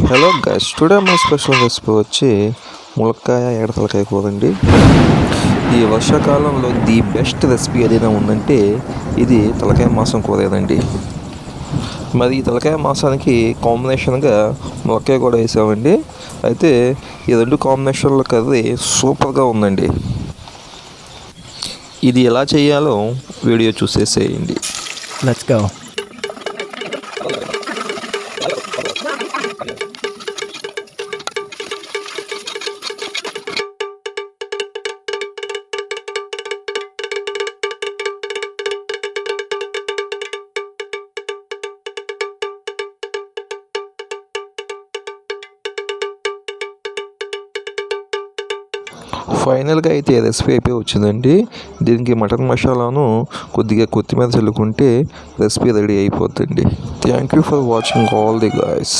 Hello guys, today మన special recipe వచ్చి ములక్కాయ ఎడతలకాయ కూర అండి. ఈ వర్షాకాలంలో ది బెస్ట్ రెసిపీ ఏదైనా ఉందంటే ఇది తలకాయ మాంసం కూరేనండి. మరి ఈ తలకాయ మాంసానికి కాంబినేషన్గా ములక్కాయ కూడా వేసామండి. అయితే ఈ రెండు కాంబినేషన్లో కర్రీ సూపర్గా ఉందండి. ఇది ఎలా చేయాలో వీడియో చూసేసేయండి. Let's go. ఫైనల్గా అయితే రెసిపీ అయిపోయి వచ్చిందండి. దీనికి మటన్ మసాలాను కొద్దిగా కొత్తిమీర చల్లుకుంటే రెసిపీ రెడీ అయిపోతుంది. Thank you for watching all the guys.